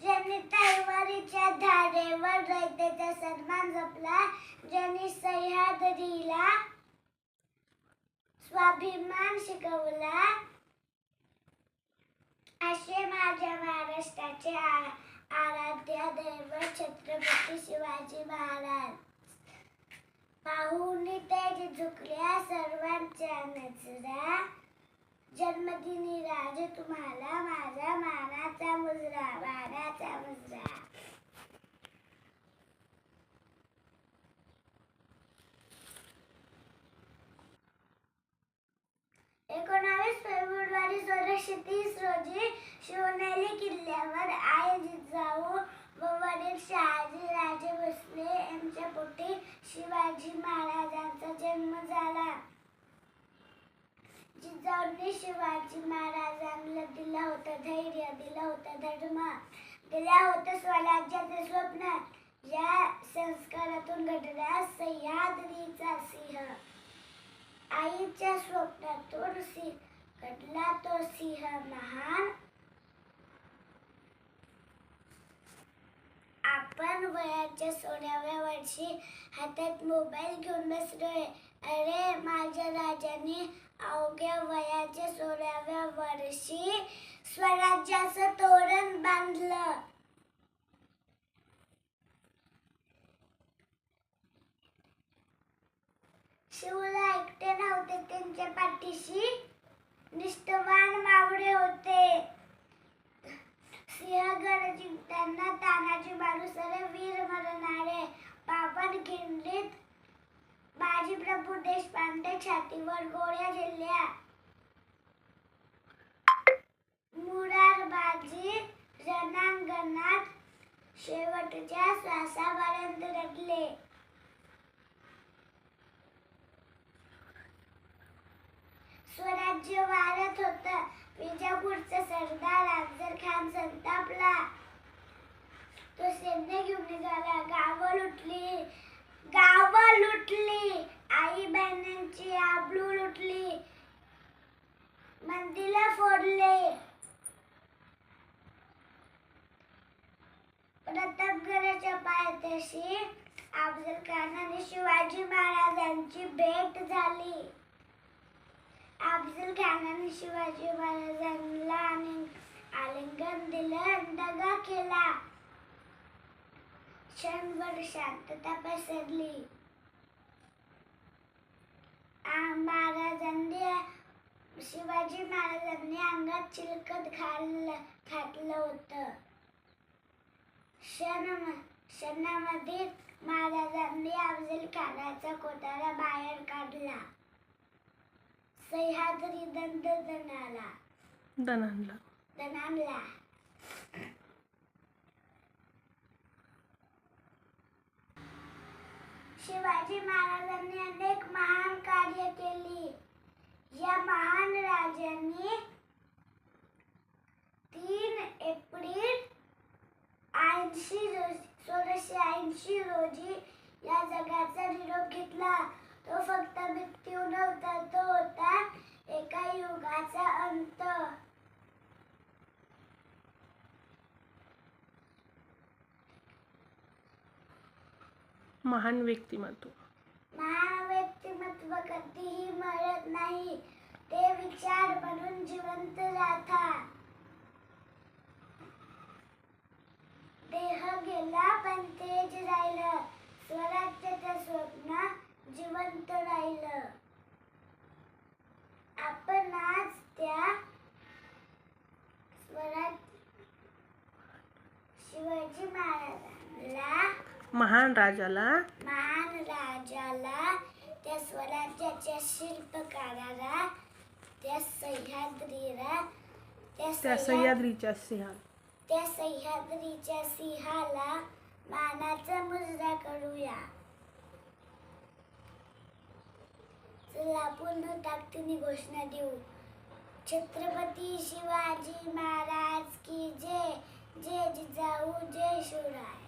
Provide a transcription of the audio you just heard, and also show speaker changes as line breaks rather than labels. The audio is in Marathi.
ज्यांनी तलवारीच्या धारेवर रयतेचा सन्मान जपला, ज्यांनी सह्याद्रीला स्वाभिमान शिकवला, असे माझ्या महाराष्ट्राचे आराध्य दैवत छत्रपती शिवाजी महाराज. पाहुणी तेज झुकल्या सर्वांच्या नजरा, जन्मदिनी राजे तुम्हाला माझा मानाचा मुजरा, मानाचा मुजरा. 19 फेब्रुवारी 1630 रोजी शिवनेरी किल्ल्यावर आई जिजाऊ व वडील शहाजी राजे भोसले यांच्या पोटी शिवाजी महाराजांचा जन्म झाला. जिजाऊंनी शिवाजी महाराजांना दिला होता धैर्य, दिला होता धर्म, दिला होता स्वराज्याचे स्वप्न. या संस्कारातून घडला सह्याद्रीचा सिंह. आईच्या स्वप्नातून घडला तो सिंह महान. आपण वयाच्या 16व्या वर्षी हातात मोबाईल घेऊन बसलोय. अरे माझ्या राजाने अवघ्या वयाच्या 16व्या वर्षी स्वराज्याचं तोरण बांधलं. शिवला एकटे नव्हते, त्यांच्या पाठीशी निष्ठावान मावळे होते. सिंहगड जिंकताना तानाजी मालुसरे वीर मरण आले. पावन खिंडीत बाजीप्रभू देशपांडे छातीवर गोळ्या झेलल्या. मुरारबाजी रणांगणात शेवटच्या श्वासापर्यंत रडले. स्वराज्य वारत होतं. विजापूरचा सरदार अफजल खान संतापला. तो सैन्य घेऊन निघाला. गावं लुटली, आई बहिणींची आबरू लुटली, मंदिरं फोडले. प्रतापगडाच्या पायथ्याशी अफजल खान आणि शिवाजी महाराजांची भेट झाली. अफजल खानाने शिवाजी महाराजांना आलिंगन दिलं, दगा केला. क्षणभर शांतता पसरली. शिवाजी महाराजांनी अंगात चिलखत घातलं होतं. क्षणामध्ये महाराजांनी अफजल खानाचा कोठारा बाहेर काढला. सह्याद्री दणाणला. शिवाजी महाराजांनी अनेक महान कार्य केली. या महान राजांनी 3 एप्रिल 1680 रोजी या जगाचा निरोप घेतला. तो फक्त मृत्यू नव्हता, तो होता एका युगाचा अंत.
महान व्यक्तिमत्व
कधीही मरत नाही, ते विचार बनून जिवंत राहतात. देह गेला पण तेज राहिलं, स्वराज्याचं स्वप्न जिवंत राहिलं. आपण आज त्या शिवाजी
महान राजाला
त्या स्वराज्याच्या शिल्पकाराला, त्या सह्याद्रीच्या सिंहाला मानाचा मुजरा करूया. चला पुन्हा ताकदीने घोषणा देऊ. छत्रपती शिवाजी महाराज की जय. जय जिजाऊ, जय शिवराय.